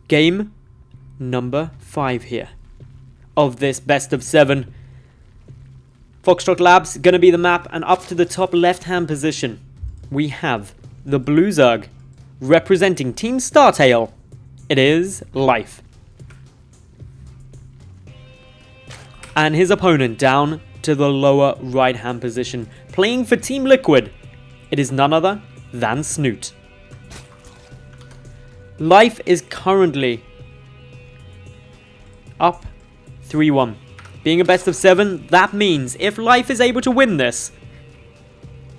game number 5 here of this best of 7. Foxtrot Labs going to be the map, and up to the top left-hand position, we have the Blue Zerg representing Team Startail. It is Life. And his opponent down to the lower right-hand position, playing for Team Liquid. It is none other than Snute. Life is currently up 3-1. Being a best of 7, that means if Life is able to win this,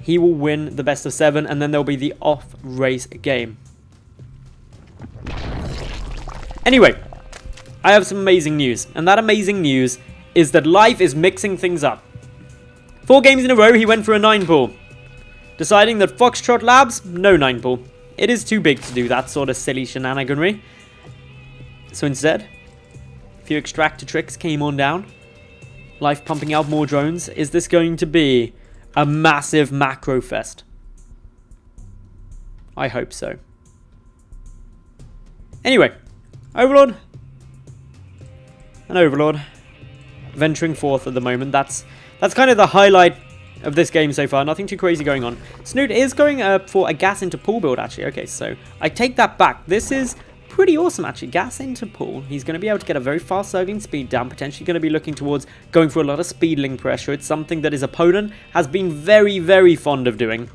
he will win the best of 7, and then there'll be the off-race game. Anyway, I have some amazing news, and that amazing news is that Life is mixing things up. 4 games in a row, he went for a 9-pull. Deciding that Foxtrot Labs, no 9-pull. It is too big to do that sort of silly shenaniganry. So instead, a few extractor tricks came on down. Life pumping out more drones. Is this going to be a massive macro fest? I hope so. Anyway, Overlord. An Overlord. Venturing forth at the moment. That's kind of the highlight of this game so far. Nothing too crazy going on. Snute is going for a gas into pool build, actually. Okay, so I take that back. This is pretty awesome, actually. Gas into pool. He's going to be able to get a very fast circling speed down. Potentially going to be looking towards going for a lot of speedling pressure. It's something that his opponent has been very, very fond of doing.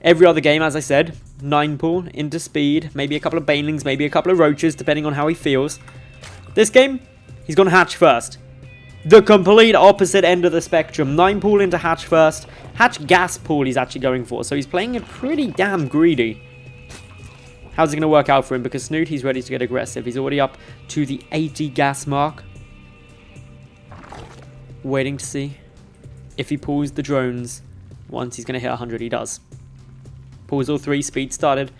Every other game, as I said, 9-pull into speed. Maybe a couple of banelings, maybe a couple of roaches, depending on how he feels. This game, he's going to hatch first. The complete opposite end of the spectrum. 9-pull into hatch first. Hatch gas pool he's actually going for. So he's playing it pretty damn greedy. How's it going to work out for him? Because Snute, he's ready to get aggressive. He's already up to the 80 gas mark. Waiting to see if he pulls the drones once he's going to hit 100. He does. Pulls all 3. Speed started.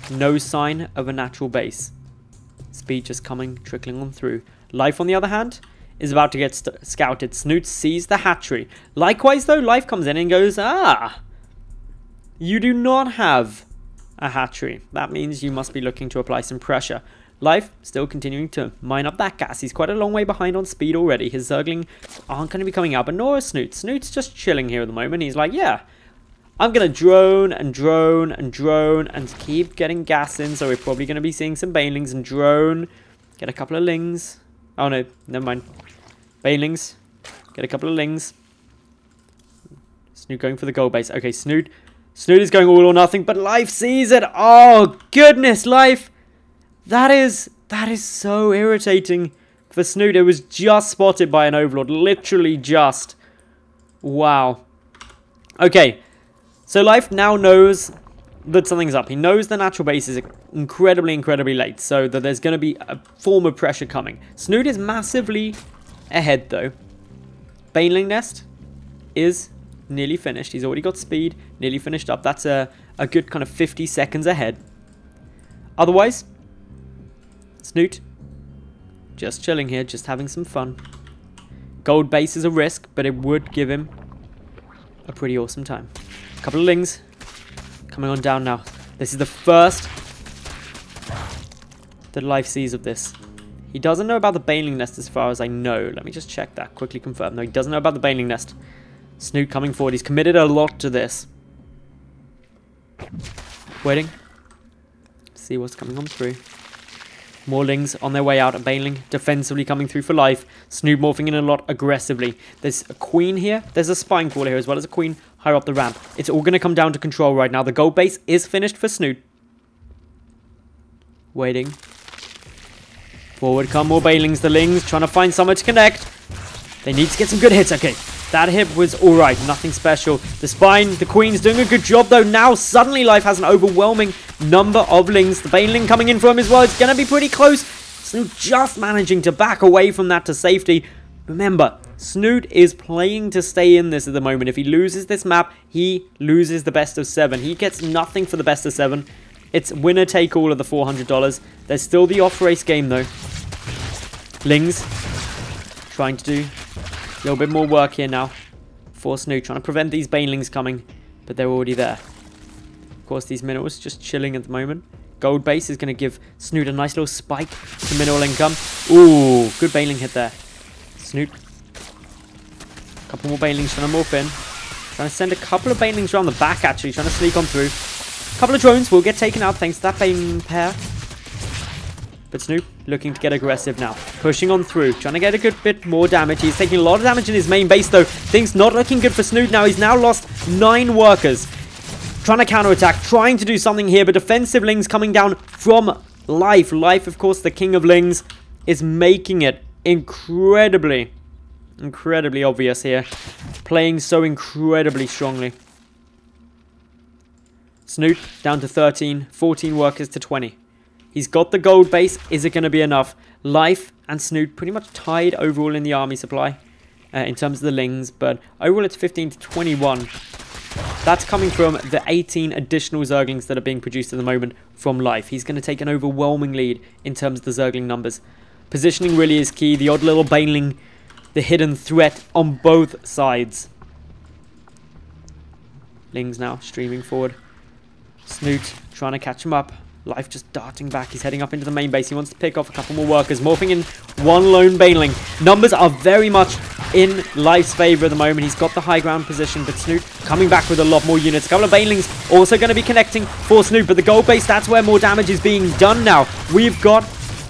No sign of a natural base. Speed just coming, trickling on through. Life, on the other hand, is about to get scouted. Snute sees the hatchery. Likewise, though, Life comes in and goes, ah, you do not have a hatchery. That means you must be looking to apply some pressure. Life still continuing to mine up that gas. He's quite a long way behind on speed already. His Zergling aren't going to be coming out, but nor is Snute. Snute's just chilling here at the moment. He's like, yeah, I'm going to drone and drone and drone and keep getting gas in. So we're probably going to be seeing some banelings and drone. Get a couple of lings. Oh no, never mind. Banelings. Get a couple of lings. Snute going for the gold base. Okay, Snute is going all or nothing, but Life sees it. Oh, goodness, Life. That is so irritating for Snute. It was just spotted by an Overlord. Literally just. Wow. Okay, so Life now knows that something's up. He knows the natural base is incredibly, incredibly late, so that there's going to be a form of pressure coming. Snute is massively ahead, though. Baneling Nest is nearly finished. He's already got speed, nearly finished up. That's a good kind of 50 seconds ahead. Otherwise, Snute just chilling here, just having some fun. Gold base is a risk, but it would give him a pretty awesome time. A couple of lings coming on down now. This is the first that Life sees of this. He doesn't know about the baneling nest as far as I know. Let me just check that. Quickly confirm. No, he doesn't know about the baneling nest. Snute coming forward. He's committed a lot to this. Waiting. See what's coming on through. More lings on their way out. A baneling defensively coming through for Life. Snute morphing in a lot aggressively. There's a queen here. There's a spine caller here as well as a queen higher up the ramp. It's all going to come down to control right now. The gold base is finished for Snute. Waiting. Forward come more banelings. The lings trying to find somewhere to connect. They need to get some good hits. Okay, that hit was alright. Nothing special. The spine, the queen's doing a good job though. Now suddenly Life has an overwhelming number of lings. The baneling coming in for him as well. It's going to be pretty close. Snute just managing to back away from that to safety. Remember, Snute is playing to stay in this at the moment. If he loses this map, he loses the best of 7. He gets nothing for the best of 7. It's winner take all of the $400. There's still the off race game though. Lings trying to do a little bit more work here now for Snute, trying to prevent these banelings coming, but they're already there. Of course, these minerals just chilling at the moment. Gold base is going to give Snute a nice little spike to mineral income. Ooh, good baneling hit there. Snute. A couple more banelings trying to morph in. Trying to send a couple of banelings around the back, actually. Trying to sneak on through. A couple of drones will get taken out thanks to that bane pair. But Snute looking to get aggressive now. Pushing on through. Trying to get a good bit more damage. He's taking a lot of damage in his main base, though. Things not looking good for Snute now. He's now lost 9 workers. Trying to counterattack, trying to do something here, but defensive Lings coming down from Life. Life, of course, the king of Lings, is making it incredibly obvious here. Playing so incredibly strongly. Snute down to 13, 14 workers to 20. He's got the gold base. Is it going to be enough? Life and Snute pretty much tied overall in the army supply in terms of the Lings, but overall it's 15 to 21. That's coming from the 18 additional Zerglings that are being produced at the moment from Life. He's going to take an overwhelming lead in terms of the Zergling numbers. Positioning really is key. The odd little baneling, the hidden threat on both sides. Lings now streaming forward. Snute trying to catch him up. Life just darting back. He's heading up into the main base. He wants to pick off a couple more workers. Morphing in one lone baneling. Numbers are very much in Life's favor at the moment. He's got the high ground position, but Snute coming back with a lot more units. A couple of banelings also going to be connecting for Snute, but the gold base, that's where more damage is being done now. We've got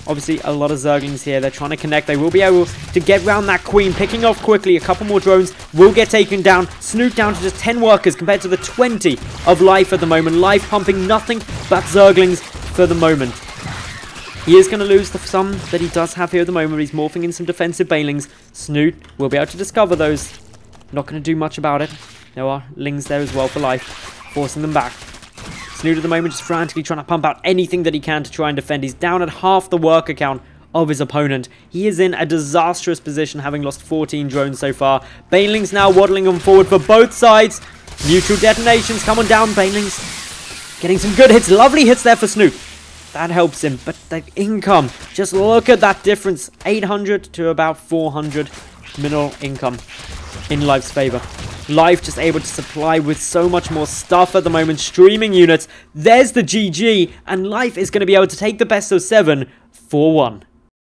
obviously a lot of Zerglings here. They're trying to connect. They will be able to get around that queen. Picking off quickly. A couple more drones will get taken down. Snute down to just 10 workers compared to the 20 of Life at the moment. Life pumping nothing but Zerglings for the moment. He is going to lose the some that he does have here at the moment. He's morphing in some defensive banelings. Snute will be able to discover those. Not going to do much about it. There are Lings there as well for Life, forcing them back. Snute at the moment just frantically trying to pump out anything that he can to try and defend. He's down at half the worker count of his opponent. He is in a disastrous position, having lost 14 drones so far. Banelings now waddling on forward for both sides. Mutual detonations. Come on down, Banelings. Getting some good hits. Lovely hits there for Snute. That helps him. But the income, just look at that difference. 800 to about 400 mineral income in Life's favor. Life just able to supply with so much more stuff at the moment. Streaming units. There's the GG. And Life is going to be able to take the best of 7 4-1.